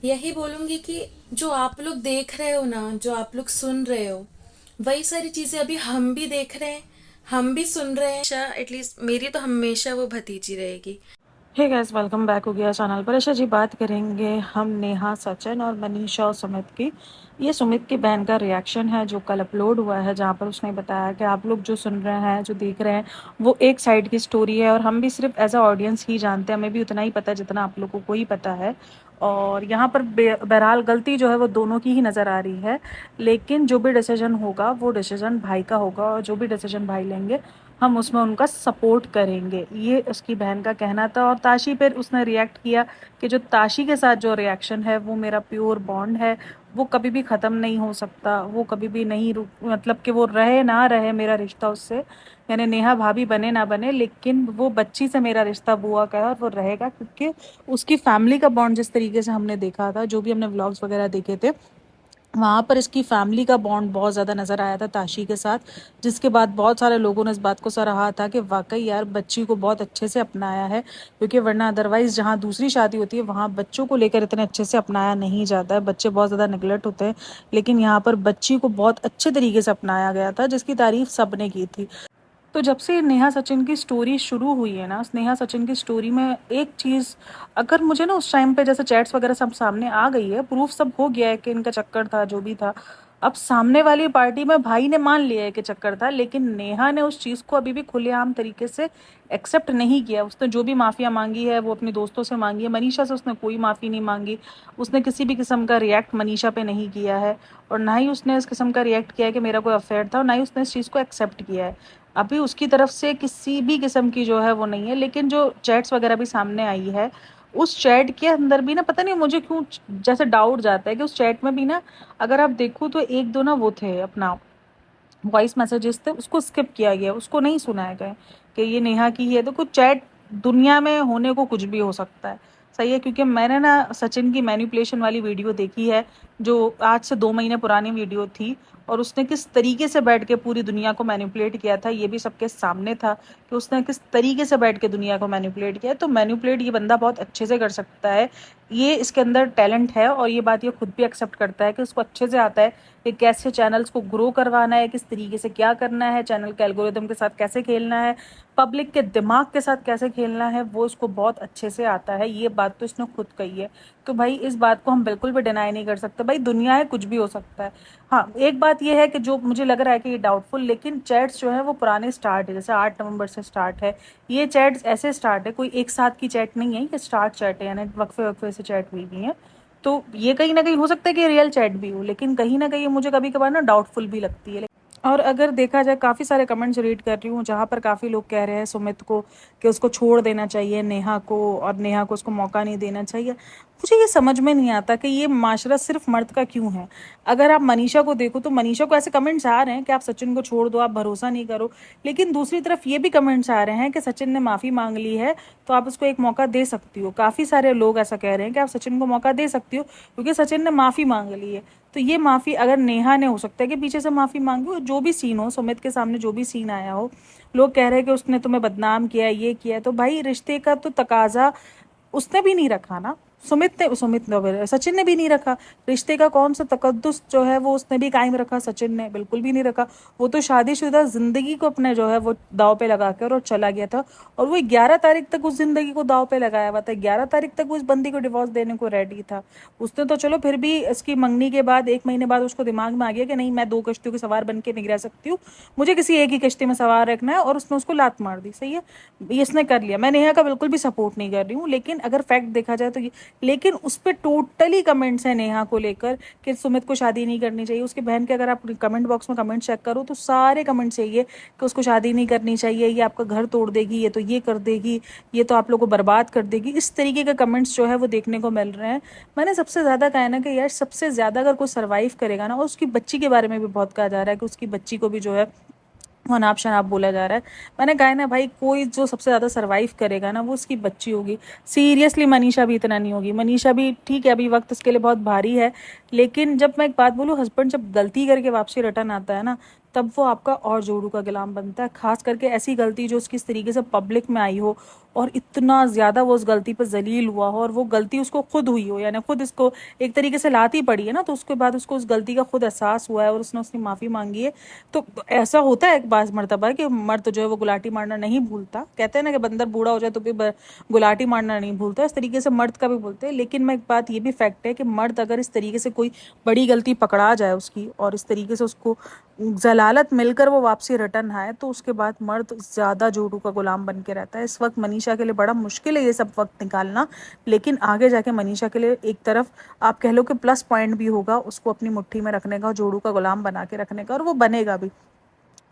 यही बोलूंगी कि जो आप लोग देख रहे हो ना, जो आप लोग सुन रहे हो, वही सारी चीजें अभी हम भी देख रहे हैं, हम भी सुन रहे हैं। एटलीस्ट मेरी तो हमेशा वो भतीजी रहेगी। हे गाइस, वेलकम बैक हो गया चैनल पर। अच्छा जी, बात करेंगे हम नेहा सचिन और मनीषा और सुमित की। ये सुमित की बहन का रिएक्शन है जो कल अपलोड हुआ है, जहाँ पर उसने बताया कि आप लोग जो सुन रहे हैं, जो देख रहे हैं, वो एक साइड की स्टोरी है और हम भी सिर्फ एज अ ऑडियंस ही जानते हैं। हमें भी उतना ही पता है जितना आप लोगों को ही पता है। और यहाँ पर बहरहाल गलती जो है वो दोनों की ही नज़र आ रही है। लेकिन जो भी डिसीजन होगा वो डिसीजन भाई का होगा, और जो भी डिसीजन भाई लेंगे हम उसमें उनका सपोर्ट करेंगे, ये उसकी बहन का कहना था। और ताशी पर उसने रिएक्ट किया कि जो ताशी के साथ जो रिएक्शन है वो मेरा प्योर बॉन्ड है, वो कभी भी ख़त्म नहीं हो सकता, वो कभी भी नहीं रुक, मतलब कि वो रहे ना रहे मेरा रिश्ता उससे, यानी नेहा भाभी बने ना बने, लेकिन वो बच्ची से मेरा रिश्ता बुआ का है और वो रहेगा, क्योंकि उसकी फैमिली का बॉन्ड जिस तरीके से हमने देखा था, जो भी हमने व्लॉग्स वगैरह देखे थे, वहाँ पर इसकी फैमिली का बॉन्ड बहुत ज़्यादा नज़र आया था ताशी के साथ। जिसके बाद बहुत सारे लोगों ने इस बात को सराहा था कि वाकई यार बच्ची को बहुत अच्छे से अपनाया है, क्योंकि वरना अदरवाइज़ जहाँ दूसरी शादी होती है वहाँ बच्चों को लेकर इतने अच्छे से अपनाया नहीं जाता है, बच्चे बहुत ज़्यादा निगलेक्ट होते हैं। लेकिन यहाँ पर बच्ची को बहुत अच्छे तरीके से अपनाया गया था, जिसकी तारीफ सब ने की थी। तो जब से नेहा सचिन की स्टोरी शुरू हुई है ना, नेहा सचिन की स्टोरी में एक चीज़, अगर मुझे ना उस टाइम पे जैसे चैट्स वगैरह सब सामने आ गई है, प्रूफ सब हो गया है कि इनका चक्कर था, जो भी था। अब सामने वाली पार्टी में भाई ने मान लिया है कि चक्कर था, लेकिन नेहा ने उस चीज़ को अभी भी खुलेआम तरीके से एक्सेप्ट नहीं किया। उसने जो भी माफ़िया मांगी है वो अपने दोस्तों से मांगी है, मनीषा से उसने कोई माफ़ी नहीं मांगी। उसने किसी भी किस्म का रिएक्ट मनीषा पे नहीं किया है, और ना ही उसने इस किस्म का रिएक्ट किया है कि मेरा कोई अफेयर था, और ना ही उसने इस चीज़ को एक्सेप्ट किया है। अभी उसकी तरफ से किसी भी किस्म की जो है वो नहीं है। लेकिन जो चैट्स वगैरह भी सामने आई है, उस चैट के अंदर भी ना पता नहीं मुझे क्यों जैसे डाउट जाता है कि उस चैट में भी ना, अगर आप देखो तो एक दो ना वो थे अपना वॉइस मैसेजेस थे, उसको स्किप किया गया, उसको नहीं सुनाया गया कि ये नेहा की ही है। तो कुछ चैट दुनिया में होने को कुछ भी हो सकता है, सही है। क्योंकि मैंने ना सचिन की मैनिपुलेशन वाली वीडियो देखी है, जो आज से 2 महीने पुरानी वीडियो थी, और उसने किस तरीके से बैठ के पूरी दुनिया को मैनिपुलेट किया था ये भी सबके सामने था, कि उसने किस तरीके से बैठ के दुनिया को मैनिपुलेट किया है। तो मैनिपुलेट ये बंदा बहुत अच्छे से कर सकता है, ये इसके अंदर टैलेंट है, और ये बात ये खुद भी एक्सेप्ट करता है कि उसको अच्छे से आता है कि कैसे चैनल्स को ग्रो करवाना है, किस तरीके से क्या करना है, चैनल के एल्गोरिदम के साथ कैसे खेलना है, पब्लिक के दिमाग के साथ कैसे खेलना है, वो इसको बहुत अच्छे से आता है। ये बात तो इसने खुद कही है। तो भाई इस बात को हम बिल्कुल भी डिनाई नहीं कर सकते, भाई दुनिया है, कुछ भी हो सकता है। हाँ, एक बात ये है कि जो मुझे लग रहा है कि ये डाउटफुल, लेकिन चैट्स जो है वो पुराने स्टार्ट है, जैसे 8 नवंबर से स्टार्ट है। ये चैट्स ऐसे स्टार्ट है, कोई एक साथ की चैट नहीं है, ये स्टार्ट चैट है, यानी वक्फे वक्फे से चैट हुई भी है। तो ये कहीं ना कहीं हो सकता है कि रियल चैट भी हो, लेकिन कहीं ना कहीं मुझे कभी कभार ना डाउटफुल भी लगती है। और अगर देखा जाए, काफ़ी सारे कमेंट्स रीड कर रही हूँ जहाँ पर काफ़ी लोग कह रहे हैं सुमित को कि उसको छोड़ देना चाहिए नेहा को, और नेहा को उसको मौका नहीं देना चाहिए। मुझे ये समझ में नहीं आता कि ये माशरा सिर्फ मर्द का क्यों है। अगर आप मनीषा को देखो तो मनीषा को ऐसे कमेंट्स आ रहे हैं कि आप सचिन को छोड़ दो, आप भरोसा नहीं करो, लेकिन दूसरी तरफ ये भी कमेंट्स आ रहे हैं कि सचिन ने माफ़ी मांग ली है तो आप उसको एक मौका दे सकती हो। काफ़ी सारे लोग ऐसा कह रहे हैं कि आप सचिन को मौका दे सकती हो क्योंकि सचिन ने माफ़ी मांग ली है। तो ये माफ़ी अगर नेहा ने, हो सकता है कि पीछे से माफ़ी मांगी हो, जो भी सीन हो, सुमित के सामने जो भी सीन आया हो, लोग कह रहे हैं कि उसने तुम्हें बदनाम किया, ये किया, तो भाई रिश्ते का तो तकाजा उसने भी नहीं रखा ना, सुमित ने, सचिन ने भी नहीं रखा। रिश्ते का कौन सा तकद्दुस जो है वो उसने भी कायम रखा, सचिन ने बिल्कुल भी नहीं रखा। वो तो शादीशुदा जिंदगी को अपने जो है वो दाव पे लगा कर और चला गया था, और वो 11 तारीख तक उस जिंदगी को दाव पे लगाया हुआ था, 11 तारीख तक उस बंदी को डिवोर्स देने को रेडी था। उसने तो चलो फिर भी इसकी मंगनी के बाद 1 महीने बाद उसको दिमाग में आ गया कि नहीं, मैं 2 कश्तियों की सवार बन के नहीं रह सकती हूँ, मुझे किसी एक ही कश्ती में सवार रखना है, और उसने उसको लात मार दी, सही है, ये इसने कर लिया। मैं नेहा का बिल्कुल भी सपोर्ट नहीं कर रही हूँ, लेकिन अगर फैक्ट देखा जाए तो ये, लेकिन उस पर टोटली कमेंट्स हैं नेहा को लेकर कि सुमित को शादी नहीं करनी चाहिए। उसकी बहन के अगर आप कमेंट बॉक्स में कमेंट चेक करो तो सारे कमेंट्स यही है कि उसको शादी नहीं करनी चाहिए, ये आपका घर तोड़ देगी, ये तो ये कर देगी, ये तो आप लोगों को बर्बाद कर देगी, इस तरीके के कमेंट्स जो है वो देखने को मिल रहे हैं। मैंने सबसे ज़्यादा कहा है ना कि यार सबसे ज़्यादा अगर कोई सर्वाइव करेगा ना, और उसकी बच्ची के बारे में भी बहुत कहा जा रहा है कि उसकी बच्ची को भी जो है अनाप शनाप बोला जा रहा है। मैंने कहा है ना भाई, कोई जो सबसे ज़्यादा सर्वाइव करेगा ना वो उसकी बच्ची होगी। सीरियसली मनीषा भी इतना नहीं होगी, मनीषा भी ठीक है, अभी वक्त इसके लिए बहुत भारी है। लेकिन जब मैं एक बात बोलूँ, हस्बैंड जब गलती करके वापसी रिटर्न आता है ना, तब वो आपका और जोड़ू का गुलाम बनता है। खास करके ऐसी गलती जो उसकी इस तरीके से पब्लिक में आई हो, और इतना ज़्यादा वो उस गलती पर जलील हुआ हो, और वो गलती उसको खुद हुई हो, यानी खुद इसको एक तरीके से लाती पड़ी है ना, तो उसके बाद उसको उस गलती का खुद एहसास हुआ है और उसने उसकी माफ़ी मांगी है। तो ऐसा होता है एक बार मर्तबा कि मर्द जो है वो गुलाटी मारना नहीं भूलता। कहते हैं ना कि बंदर बूढ़ा हो जाए तो भी गुलाटी मारना नहीं भूलता, इस तरीके से मर्द का भी बोलते हैं। लेकिन मैं एक बात ये भी फैक्ट है कि मर्द अगर इस तरीके से कोई बड़ी गलती पकड़ा जाए उसकी, और इस तरीके से उसको जलालत मिलकर वो वापसी रिटर्न आए, तो उसके बाद मर्द ज़्यादा जोड़ू का गुलाम बन के रहता है। इस वक्त मनीषा के लिए बड़ा मुश्किल है ये सब वक्त निकालना, लेकिन आगे जाके मनीषा के लिए एक तरफ आप कह लो कि प्लस पॉइंट भी होगा उसको अपनी मुट्ठी में रखने का, जोड़ू का गुलाम बना के रखने का, और वो बनेगा भी।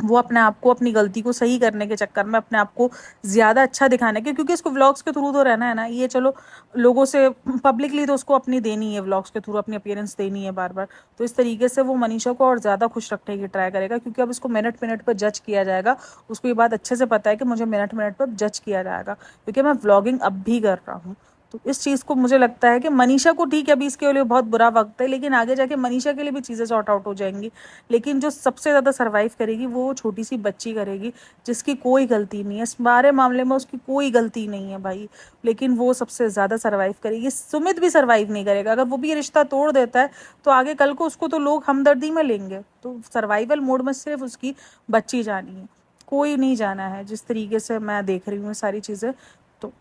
वो अपने आप को अपनी गलती को सही करने के चक्कर में अपने आप को ज़्यादा अच्छा दिखाने के, क्योंकि इसको व्लॉग्स के थ्रू तो रहना है ना, ये चलो लोगों से पब्लिकली तो उसको अपनी देनी है, व्लॉग्स के थ्रू अपनी अपीयरेंस देनी है बार बार। तो इस तरीके से वो मनीषा को और ज़्यादा खुश रखने की ट्राई करेगा, क्योंकि अब इसको मिनट मिनट पर जज किया जाएगा। उसको ये बात अच्छे से पता है कि मुझे मिनट मिनट पर जज किया जाएगा, क्योंकि मैं व्लॉगिंग अब भी कर रहा हूँ। तो इस चीज़ को मुझे लगता है कि मनीषा को ठीक है अभी इसके लिए बहुत बुरा वक्त है, लेकिन आगे जाके मनीषा के लिए भी चीज़ें सॉर्ट आउट हो जाएंगी। लेकिन जो सबसे ज़्यादा सर्वाइव करेगी वो छोटी सी बच्ची करेगी, जिसकी कोई गलती नहीं है इस बारे मामले में, उसकी कोई गलती नहीं है भाई, लेकिन वो सबसे ज़्यादा सर्वाइव करेगी। सुमित भी सर्वाइव नहीं करेगा, अगर वो भी ये रिश्ता तोड़ देता है तो आगे कल को उसको तो लोग हमदर्दी में लेंगे। तो सर्वाइवल मोड में सिर्फ उसकी बच्ची जानी है, कोई नहीं जाना है, जिस तरीके से मैं देख रही हूँ सारी चीज़ें। तो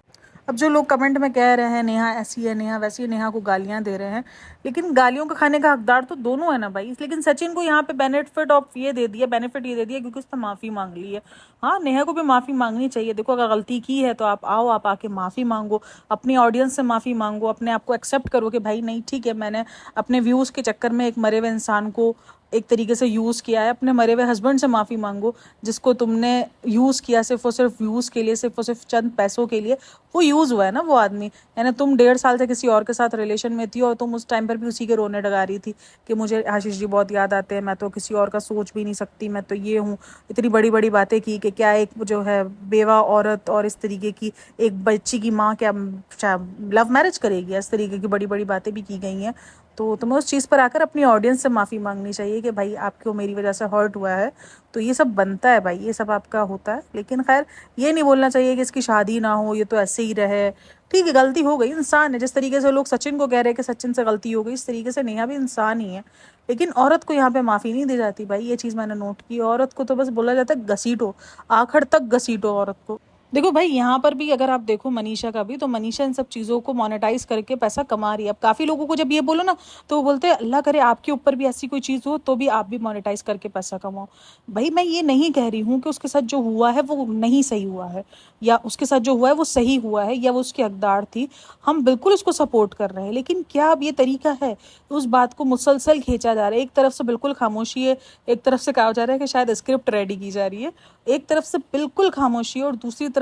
अब जो लोग कमेंट में कह रहे हैं नेहा ऐसी है, नेहा वैसी है, नेहा को गालियां दे रहे हैं, लेकिन गालियों का खाने का हकदार तो दोनों है ना भाई। लेकिन सचिन को यहाँ पे बेनिफिट ये दे दिया क्योंकि उसने माफ़ी मांग ली है। हाँ, नेहा को भी माफ़ी मांगनी चाहिए। देखो, अगर गलती की है तो आप आओ, आप आके माफ़ी मांगो, अपनी ऑडियंस से माफ़ी मांगो, अपने आप को एक्सेप्ट करो कि भाई नहीं ठीक है, मैंने अपने व्यूज़ के चक्कर में एक मरे हुए इंसान को एक तरीके से यूज़ किया है। अपने मरे हुए हस्बैंड से माफ़ी मांगो, जिसको तुमने यूज़ किया सिर्फ और सिर्फ व्यूज़ के लिए, सिर्फ और सिर्फ चंद पैसों के लिए। वो यूज़ हुआ है ना वो आदमी, यानी तुम 1.5 साल से किसी और के साथ रिलेशन में थी और तुम उस टाइम पर भी उसी के रोने लगा रही थी कि मुझे आशीष जी बहुत याद आते हैं, मैं तो किसी और का सोच भी नहीं सकती, मैं तो ये हूँ। इतनी बड़ी बड़ी बातें की कि क्या एक जो है बेवा औरत और इस तरीके की एक बच्ची की माँ क्या लव मैरिज करेगी, इस तरीके की बड़ी बड़ी बातें भी की गई हैं। तो तुम्हें उस चीज़ पर आकर अपनी ऑडियंस से माफ़ी मांगनी चाहिए कि भाई आपको मेरी वजह से हर्ट हुआ है। तो ये सब बनता है भाई, ये सब आपका होता है। लेकिन खैर, ये नहीं बोलना चाहिए कि इसकी शादी ना हो, ये तो ऐसे ही रहे। ठीक है, गलती हो गई, इंसान है। जिस तरीके से लोग सचिन को कह रहे हैं कि सचिन से गलती हो गई, इस तरीके से नेहा भी इंसान ही है। लेकिन औरत को यहाँ पे माफ़ी नहीं दी जाती भाई, ये चीज़ मैंने नोट की। औरत को तो बस बोला जाता है घसीटो, आखिर तक घसीटो औरत को। देखो भाई, यहाँ पर भी अगर आप देखो मनीषा का भी, तो मनीषा इन सब चीज़ों को मोनेटाइज करके पैसा कमा रही है। अब काफ़ी लोगों को जब ये बोलो ना, तो वो बोलते हैं अल्लाह करे आपके ऊपर भी ऐसी कोई चीज़ हो तो भी आप भी मोनेटाइज करके पैसा कमाओ। भाई, मैं ये नहीं कह रही हूँ कि उसके साथ जो हुआ है वो नहीं सही हुआ है, या उसके साथ जो हुआ है वो सही हुआ है, या वो उसकी हकदार थी। हम बिल्कुल उसको सपोर्ट कर रहे हैं, लेकिन क्या अब ये तरीका है? उस बात को मुसलसल खींचा जा रहा है। एक तरफ से बिल्कुल खामोशी है, एक तरफ से कहा जा रहा है कि शायद स्क्रिप्ट रेडी की जा रही है। एक तरफ से बिल्कुल खामोशी है और दूसरी तरफ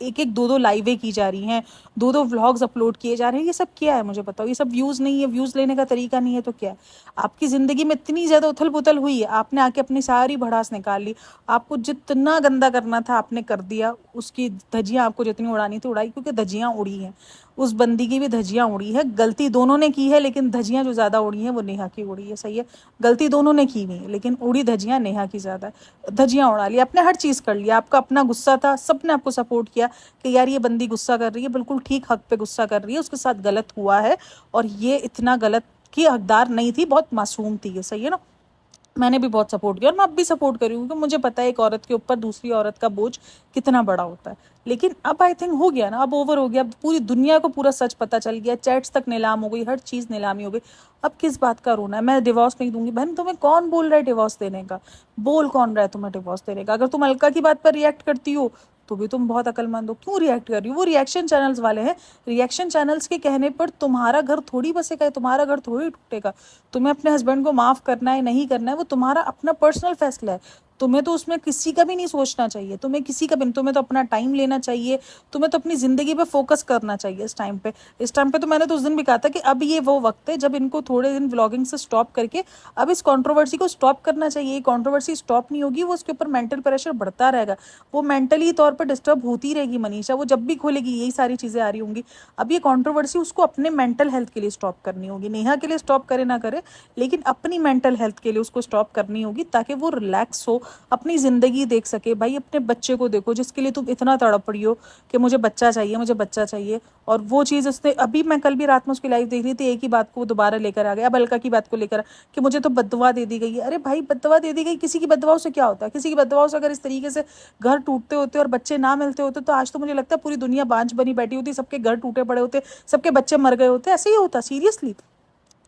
एक एक दो लाइवें की जा रही हैं, दो व्लॉग्स अपलोड किए जा रहे हैं। ये सब क्या है मुझे बताओ? ये सब व्यूज़ नहीं है? व्यूज़ लेने का तरीका नहीं है तो क्या है? आपकी ज़िंदगी में इतनी ज़्यादा उथल पुथल हुई है, आपने आके अपनी सारी भड़ास निकाल ली। आपको जितना गंदा करना था आपने कर दिया। उसकी धज्जियाँ आपको जितनी उड़ानी थी उड़ाई, क्योंकि धज्जियाँ उड़ी हैं। उस बंदी की भी धज्जियाँ उड़ी है। गलती दोनों ने की है, लेकिन धज्जियाँ जो ज़्यादा उड़ी हैं वो नेहा की उड़ी है। सही है, गलती दोनों ने की हुई है, लेकिन उड़ी धज्जियाँ नेहा की ज़्यादा है। धज्जियाँ उड़ा ली, आपने हर चीज़ कर लिया। आपका अपना गुस्सा था, सबने आपको सपोर्ट किया कि यार ये बंदी गुस्सा कर रही है, बिल्कुल ठीक हक पे गुस्सा कर रही है, उसके साथ गलत हुआ है और ये इतना गलत की हकदार नहीं थी, बहुत मासूम थी ये। सही है ना? मैंने भी बहुत सपोर्ट किया और मैं अब भी सपोर्ट कर रही हूँ, क्योंकि मुझे पता है एक औरत के ऊपर दूसरी औरत का बोझ कितना बड़ा होता है। लेकिन अब आई थिंक हो गया ना, अब ओवर हो गया। अब पूरी दुनिया को पूरा सच पता चल गया, चैट्स तक नीलाम हो गई, हर चीज़ नीलामी हो गई। अब किस बात का रोना है? मैं डिवोर्स नहीं दूंगी। बहन, तुम्हें कौन बोल रहा है डिवोर्स देने का? बोल कौन रहा है तुम्हें डिवोर्स देने का? अगर तुम अलका की बात पर रिएक्ट करती हो तो भी तुम बहुत अकलमंद हो। क्यों रिएक्ट कर रही हो? वो रिएक्शन चैनल्स वाले हैं, रिएक्शन चैनल्स के कहने पर तुम्हारा घर थोड़ी बसेगा, तुम्हारा घर थोड़ी टूटेगा। तुम्हें अपने हस्बैंड को माफ़ करना है नहीं करना है वो तुम्हारा अपना पर्सनल फैसला है। तुम्हें तो उसमें किसी का भी नहीं सोचना चाहिए, तुम्हें किसी का भी, तुम्हें तो अपना टाइम लेना चाहिए, तुम्हें तो अपनी ज़िंदगी पे फोकस करना चाहिए इस टाइम पे। तो मैंने तो उस दिन भी कहा था कि अब ये वो वक्त है जब इनको थोड़े दिन व्लॉगिंग से स्टॉप करके अब इस कंट्रोवर्सी को स्टॉप करना चाहिए। ये कंट्रोवर्सी स्टॉप नहीं होगी, वो उसके ऊपर मेंटल प्रेशर बढ़ता रहेगा, वो मेंटली तौर पर डिस्टर्ब होती रहेगी मनीषा। वो जब भी खोलेगी यही सारी चीज़ें आ रही होंगी। अब ये कंट्रोवर्सी उसको अपने मेंटल हेल्थ के लिए स्टॉप करनी होगी। नेहा के लिए स्टॉप करे ना करे, लेकिन अपनी मेंटल हेल्थ के लिए उसको स्टॉप करनी होगी, ताकि वो रिलैक्स हो, अपनी ज़िंदगी देख सके। भाई अपने बच्चे को देखो जिसके लिए तुम इतना तड़प रही हो कि मुझे बच्चा चाहिए, मुझे बच्चा चाहिए, और वो चीज़ उसने अभी, मैं कल भी रात में उसकी लाइव देख रही थी, एक ही बात को वो दोबारा लेकर आ गया। अब अलका की बात को लेकर कि मुझे तो बददुआ दे दी गई है। अरे भाई बददुआ दे दी गई, किसी की बददुआओं से क्या होता है? किसी की बददुआओं से अगर इस तरीके से घर टूटते होते और बच्चे ना मिलते होते तो आज तो मुझे लगता है पूरी दुनिया बांझ बनी बैठी होती, सबके घर टूटे पड़े होते, सबके बच्चे मर गए होते। ऐसे ही होता सीरियसली।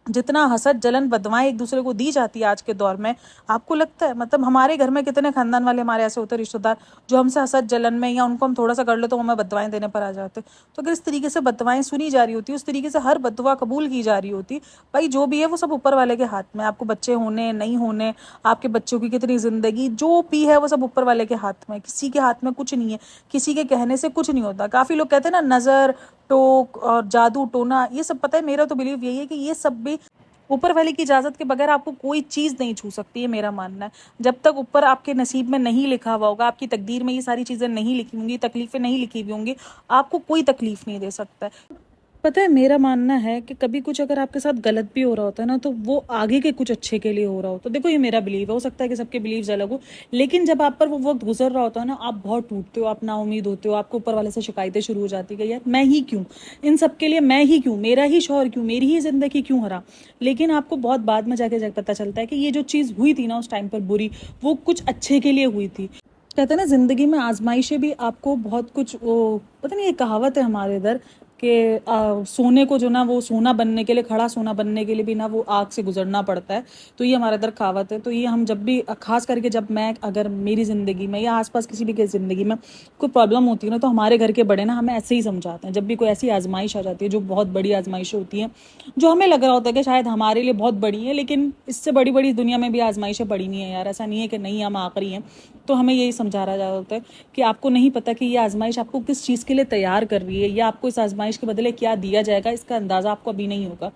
जितना हसद जलन बदवाएं एक दूसरे को दी जाती है आज के दौर में, आपको लगता है मतलब हमारे घर में कितने खानदान वाले हमारे ऐसे होते रिश्तेदार जो हमसे हसद जलन में, या उनको हम थोड़ा सा कर ले तो हमें बदवाएं देने पर आ जाते। तो अगर इस तरीके से बदवाएं सुनी जा रही होती, उस तरीके से हर बदवा कबूल की जा रही होती, भाई जो भी है वो सब ऊपर वाले के हाथ में। आपको बच्चे होने नहीं होने, आपके बच्चों की कितनी जिंदगी, जो भी है वो सब ऊपर वाले के हाथ में, किसी के हाथ में कुछ नहीं है, किसी के कहने से कुछ नहीं होता। काफी लोग कहते हैं ना नजर टोक और जादू टोना, ये सब पता है, मेरा तो बिलीव यही है कि ये सब भी ऊपर वाले की इजाजत के बगैर आपको कोई चीज नहीं छू सकती है, मेरा मानना है। जब तक ऊपर आपके नसीब में नहीं लिखा हुआ होगा, आपकी तकदीर में ये सारी चीजें नहीं लिखी होंगी, तकलीफें नहीं लिखी हुई होंगी, आपको कोई तकलीफ नहीं दे सकता है। पता है मेरा मानना है कि कभी कुछ अगर आपके साथ गलत भी हो रहा होता है ना, तो वो आगे के कुछ अच्छे के लिए हो रहा होता है। देखो ये मेरा बिलीव है, हो सकता है कि सबके बिलीव्स अलग हो, लेकिन जब आप पर वो वक्त गुजर रहा होता है ना, आप बहुत टूटते हो, आप नाउमीद होते हो, आपको ऊपर वाले से शिकायतें शुरू हो जाती है, यार मैं ही क्यों, इन सब के लिए मैं ही क्यों, मेरा ही शौहर क्यों, मेरी ही जिंदगी क्यों हरा। लेकिन आपको बहुत बाद में जाके पता चलता है कि ये जो चीज़ हुई थी ना उस टाइम पर बुरी, वो कुछ अच्छे के लिए हुई थी। कहते हैं ना जिंदगी में आजमाइशें भी आपको बहुत कुछ, वो पता नहीं, ये कहावत है हमारे इधर कि सोने को जो ना, वो सोना बनने के लिए, खड़ा सोना बनने के लिए भी ना वो आग से गुजरना पड़ता है। तो ये हमारे इधर कहावत है। तो ये हम जब भी, खास करके जब मैं, अगर मेरी ज़िंदगी में या आसपास किसी भी की ज़िंदगी में कोई प्रॉब्लम होती है ना, तो हमारे घर के बड़े ना हमें ऐसे ही समझाते हैं। जब भी कोई ऐसी आजमाइश आ जाती है जो बहुत बड़ी आजमाइश होती है, जो हमें लग रहा होता है कि शायद हमारे लिए बहुत बड़ी है, लेकिन इससे बड़ी बड़ी दुनिया में भी आजमाइशें बड़ी नहीं है यार, ऐसा नहीं है कि नहीं हम आखिरी हैं। तो हमें यही समझा रहा जा होता है कि आपको नहीं पता कि ये आजमाइश आपको किस चीज़ के लिए तैयार कर रही है, या आपको इस आजमाइश के बदले क्या दिया जाएगा, इसका अंदाज़ा आपको अभी नहीं होगा।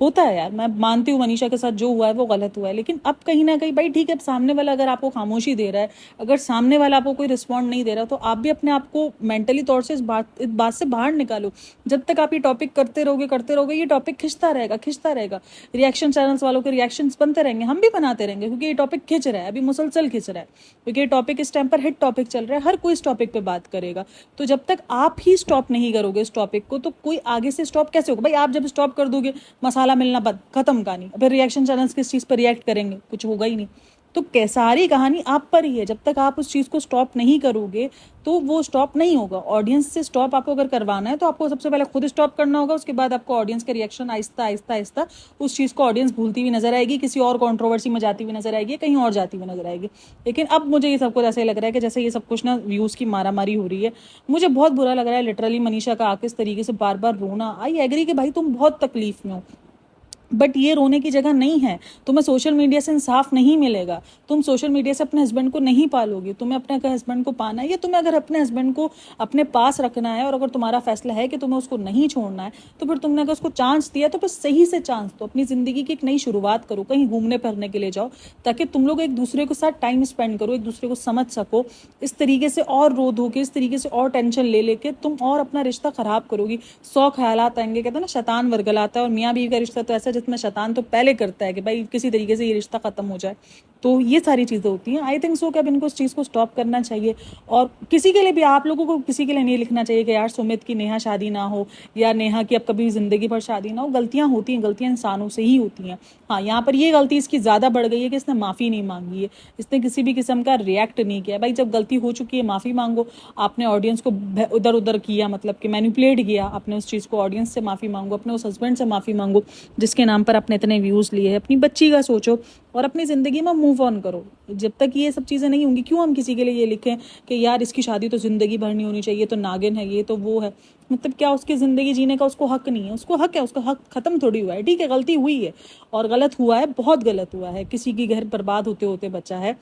होता है यार, मैं मानती हूँ मनीषा के साथ जो हुआ है वो गलत हुआ है, लेकिन अब कहीं ना कहीं भाई ठीक है, अब सामने वाला अगर आपको खामोशी दे रहा है, अगर सामने वाला आपको कोई रिस्पॉन्ड नहीं दे रहा, तो आप भी अपने आप को मेंटली तौर से इस बात से बाहर निकालो। जब तक आप ये टॉपिक करते रहोगे, ये टॉपिक खिंचता रहेगा। रिएक्शन चैनल्स वालों के रिएक्शंस बनते रहेंगे, हम भी बनाते रहेंगे, क्योंकि ये टॉपिक खिंच रहा है, अभी मुसलसल खिंच रहा है, क्योंकि ये टॉपिक इस टाइम पर हिट टॉपिक चल रहा है, हर कोई इस टॉपिक पे बात करेगा। तो जब तक आप ही स्टॉप नहीं करोगे इस टॉपिक को, तो कोई आगे से स्टॉप कैसे होगा? भाई आप जब स्टॉप कर दोगे, मसाला मिलना बंद, खत्म कहानी। फिर रिएक्शन चैनल्स किस चीज़ पर रिएक्ट करेंगे? कुछ होगा ही नहीं। तो सारी कहानी आप पर ही है। जब तक आप उस चीज़ को स्टॉप नहीं करोगे तो वो स्टॉप नहीं होगा। ऑडियंस से स्टॉप आपको अगर करवाना है तो आपको सबसे पहले खुद स्टॉप करना होगा, उसके बाद आपको ऑडियंस के रिएक्शन आहिस्ता उस चीज़ को ऑडियंस भूलती हुई नजर आएगी, किसी और कंट्रोवर्सी में जाती हुई नजर आएगी, कहीं और जाती हुई नजर आएगी। लेकिन अब मुझे ये सब कुछ ऐसे लग रहा है कि जैसे ये सब कुछ ना व्यूज़ की मारामारी हो रही है। मुझे बहुत बुरा लग रहा है लिटरली मनीषा का आके इस तरीके से बार बार रोना। आई एग्री कि भाई तुम बहुत तकलीफ में हो, बट ये रोने की जगह नहीं है। तुम्हें सोशल मीडिया से इंसाफ नहीं मिलेगा, तुम सोशल मीडिया से अपने हस्बैंड को नहीं पालोगे। तुम्हें अपने हस्बैंड को पाना है, या तुम्हें अगर अपने हस्बैंड को अपने पास रखना है, और अगर तुम्हारा फैसला है कि तुम्हें उसको नहीं छोड़ना है, तो फिर तुमने अगर उसको चांस दिया तो बस सही से चांस दो। अपनी ज़िंदगी की एक नई शुरुआत करो, कहीं घूमने फिरने के लिए जाओ, ताकि तुम लोग एक दूसरे के साथ टाइम स्पेंड करो, एक दूसरे को समझ सको। इस तरीके से और रो धो के, इस तरीके से और टेंशन ले लेके तुम और अपना रिश्ता खराब करोगी। 100 ख्यालात आएंगे, कहते हैं ना शैतान वर्गलाता है, और मियाँ बीवी का रिश्ता तो ऐसा जिसमें शैतान तो पहले करता है कि भाई किसी तरीके से ये रिश्ता खत्म हो जाए। तो ये सारी चीज़ें होती हैं। आई थिंक सो कि अब इनको इस चीज़ को स्टॉप करना चाहिए, और किसी के लिए भी, आप लोगों को किसी के लिए नहीं लिखना चाहिए कि यार सुमित की नेहा शादी ना हो, या नेहा की अब कभी ज़िंदगी भर शादी ना हो। गलतियाँ होती हैं, गलतियाँ इंसानों से ही होती हैं। हाँ, यहाँ पर ये गलती इसकी ज़्यादा बढ़ गई है कि इसने माफ़ी नहीं मांगी है, इसने किसी भी किस्म का रिएक्ट नहीं किया। भाई जब गलती हो चुकी है माफ़ी मांगो। आपने ऑडियंस को उधर उधर किया, मतलब कि मैनिपुलेट किया आपने उस चीज़ को, ऑडियंस से माफ़ी मांगो, अपने उस हस्बैंड से माफ़ी मांगो जिसके नाम पर आपने इतने व्यूज़ लिए हैं। अपनी बच्ची का सोचो और अपनी ज़िंदगी में मूव ऑन करो। जब तक ये सब चीज़ें नहीं होंगी, क्यों हम किसी के लिए ये लिखें कि यार इसकी शादी तो ज़िंदगी भर नहीं होनी चाहिए, तो नागिन है, ये तो वो है। मतलब क्या उसकी ज़िंदगी जीने का उसको हक नहीं है? उसको हक है, उसका हक ख़त्म थोड़ी हुआ है। ठीक है, गलती हुई है और गलत हुआ है, बहुत गलत हुआ है। किसी की घर बर्बाद होते होते बचा है,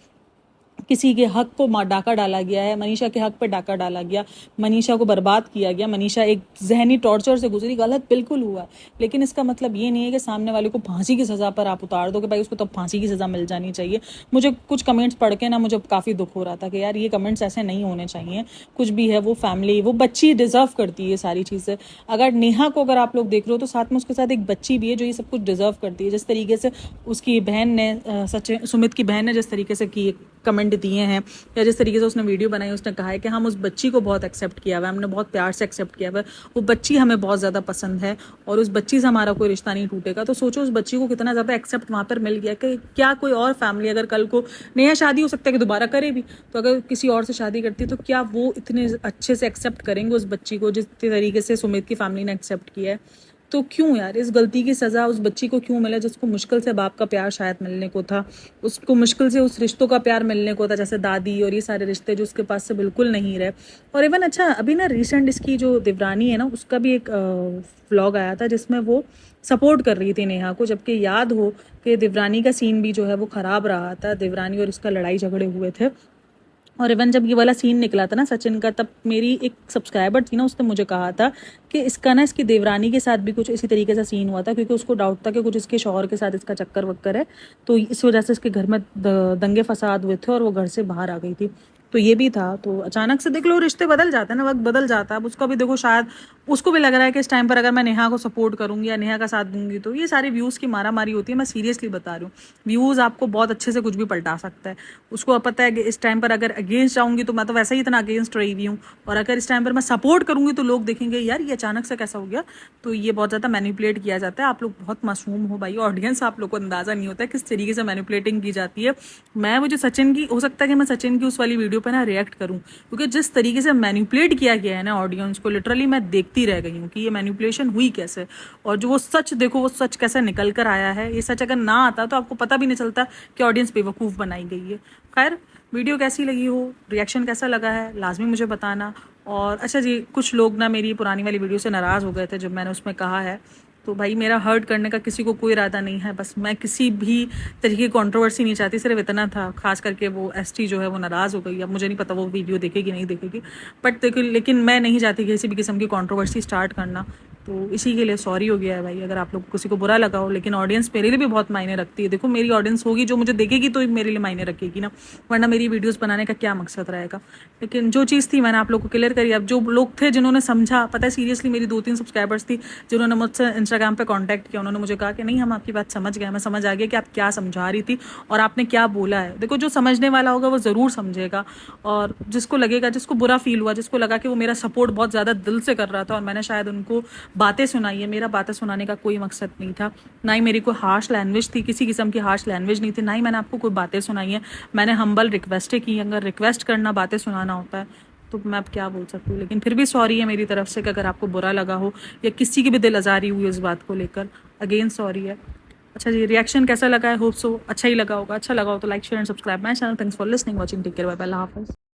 किसी के हक को डाका डाला गया है, मनीषा के हक पे डाका डाला गया, मनीषा को बर्बाद किया गया, मनीषा एक जहनी टॉर्चर से गुजरी। गलत बिल्कुल हुआ, लेकिन इसका मतलब ये नहीं है कि सामने वाले को फांसी की सज़ा पर आप उतार दो कि भाई उसको तो फांसी की सज़ा मिल जानी चाहिए। मुझे कुछ कमेंट्स पढ़ के ना मुझे काफ़ी दुख हो रहा था कि यार ये कमेंट्स ऐसे नहीं होने चाहिए। कुछ भी है, वो फैमिली, वो बच्ची डिज़र्व करती है सारी चीज़ें। अगर नेहा को अगर आप लोग देख रहे हो तो साथ में उसके साथ एक बच्ची भी है जो ये सब कुछ डिज़र्व करती है। जिस तरीके से उसकी बहन ने, सुमित की बहन ने जिस तरीके से की कमेंट माइंड दिए हैं, या जिस तरीके से उसने वीडियो बनाई, उसने कहा है कि हम उस बच्ची को बहुत एक्सेप्ट किया हुआ है, हमने बहुत प्यार से एक्सेप्ट किया हुआ है, वो बच्ची हमें बहुत ज़्यादा पसंद है और उस बच्ची से हमारा कोई रिश्ता नहीं टूटेगा। तो सोचो उस बच्ची को कितना ज़्यादा एक्सेप्ट वहाँ पर मिल गया कि क्या कोई और फैमिली, अगर कल को नया शादी हो सकता है कि दोबारा करे भी, तो अगर किसी और से शादी करती है तो क्या वो इतने अच्छे से एक्सेप्ट करेंगे उस बच्ची को जिस तरीके से सुमित की फैमिली ने एक्सेप्ट किया है। तो क्यों यार इस गलती की सज़ा उस बच्ची को क्यों मिले जिसको मुश्किल से बाप का प्यार शायद मिलने को था, उसको मुश्किल से उस रिश्तों का प्यार मिलने को था, जैसे दादी और ये सारे रिश्ते जो उसके पास से बिल्कुल नहीं रहे। और इवन अच्छा अभी ना रिसेंट इसकी जो देवरानी है ना, उसका भी एक व्लॉग आया था जिसमें वो सपोर्ट कर रही थी नेहा को, जबकि याद हो कि देवरानी का सीन भी जो है वो ख़राब रहा था, देवरानी और उसका लड़ाई झगड़े हुए थे। और इवन जब ये वाला सीन निकला था ना सचिन का, तब मेरी एक सब्सक्राइबर थी ना, उसने मुझे कहा था कि इसका ना इसकी देवरानी के साथ भी कुछ इसी तरीके से सीन हुआ था, क्योंकि उसको डाउट था कि कुछ इसके शौहर के साथ इसका चक्कर वक्कर है, तो इस वजह से इसके घर में दंगे फसाद हुए थे और वो घर से बाहर आ गई थी। तो ये भी था। तो अचानक से देख लो रिश्ते बदल जाते हैं ना, वक्त बदल जाता है। अब उसका भी देखो, शायद उसको भी लग रहा है कि इस टाइम पर अगर मैं नेहा को सपोर्ट करूंगी या नेहा का साथ दूंगी तो ये सारी व्यूज़ की मारा मारी होती है। मैं सीरियसली बता रही हूँ, व्यूज़ आपको बहुत अच्छे से कुछ भी पलटा सकता है। उसको पता है कि इस टाइम पर अगर अगेंस्ट जाऊंगी तो मैं तो वैसे ही इतना अगेंस्ट रही हुई हूँ, और अगर इस टाइम पर मैं सपोर्ट करूंगी तो लोग देखेंगे यार ये अचानक से कैसा हो गया। तो ये बहुत ज़्यादा मैनिपुलेट किया जाता है। आप लोग बहुत मासूम हो भाई, ऑडियंस आप लोग को अंदाज़ा नहीं होता है किस तरीके से मैनिपुलेटिंग की जाती है। मैं मुझे सचिन की, हो सकता है कि मैं सचिन की उस वाली वीडियो पर ना रिएक्ट करूँ, क्योंकि जिस तरीके से मैनिपुलेट किया गया है ना ऑडियंस को, लिटरली मैं देखती रह गई हूँ कि ये मैनिपुलेशन हुई कैसे। और जो वो सच देखो, वो सच कैसे निकल कर आया है। ये सच अगर ना आता तो आपको पता भी नहीं चलता कि ऑडियंस बेवकूफ़ बनाई गई है। खैर, वीडियो कैसी लगी हो, रिएक्शन कैसा लगा है, लाजमी मुझे बताना। और अच्छा जी, कुछ लोग ना मेरी पुरानी वाली वीडियो से नाराज़ हो गए थे जब मैंने उसमें कहा है, तो भाई मेरा हर्ट करने का किसी को कोई इरादा नहीं है, बस मैं किसी भी तरीके की कंट्रोवर्सी नहीं चाहती, सिर्फ इतना था। खास करके वो एसटी जो है वो नाराज़ हो गई, अब मुझे नहीं पता वो वीडियो देखेगी नहीं देखेगी, बट देखो, लेकिन मैं नहीं चाहती किसी भी किस्म की कंट्रोवर्सी स्टार्ट करना। तो इसी के लिए सॉरी हो गया है भाई अगर आप लोग किसी को बुरा लगा हो, लेकिन ऑडियंस मेरे लिए भी बहुत मायने रखती है। देखो मेरी ऑडियंस होगी जो मुझे देखेगी तो मेरे लिए मायने रखेगी ना, वरना मेरी वीडियोस बनाने का क्या मकसद रहेगा। लेकिन जो चीज़ थी मैंने आप लोग को क्लियर करी। अब जो लोग थे जिन्होंने समझा, पता है सीरियसली मेरी 2-3 सब्सक्राइबर्स थी जिन्होंने मुझसे इंस्टाग्राम पे कांटेक्ट किया, उन्होंने मुझे कहा कि नहीं हम आपकी बात समझ गए, हमें समझ आ गया कि आप क्या समझा रही थी और आपने क्या बोला है। देखो जो समझने वाला होगा वो ज़रूर समझेगा, और जिसको लगेगा, जिसको बुरा फील हुआ, जिसको लगा कि वो मेरा सपोर्ट बहुत ज़्यादा दिल से कर रहा था और मैंने शायद उनको बातें सुनाई है, मेरा बातें सुनाने का कोई मकसद नहीं था, ना ही मेरी कोई हार्श लैंग्वेज थी, किसी किस्म की हार्श लैंग्वेज नहीं थी, ना ही मैंने आपको कोई बातें सुनाई है। मैंने हम्बल रिक्वेस्टें की, अगर रिक्वेस्ट करना बातें सुनाना होता है तो मैं अब क्या बोल सकती हूँ। लेकिन फिर भी सॉरी है मेरी तरफ से कि अगर आपको बुरा लगा हो या किसी की भी दिल आज़ारी हुई उस बात को लेकर, अगेन सॉरी है। अच्छा जी, रिएक्शन कैसा लगा है, होप सो अच्छा ही लगा होगा। अच्छा लगा हो तो like share and subscribe my channel. Thanks for listening, watching, take care, bye bye, अल्लाह हाफिज़।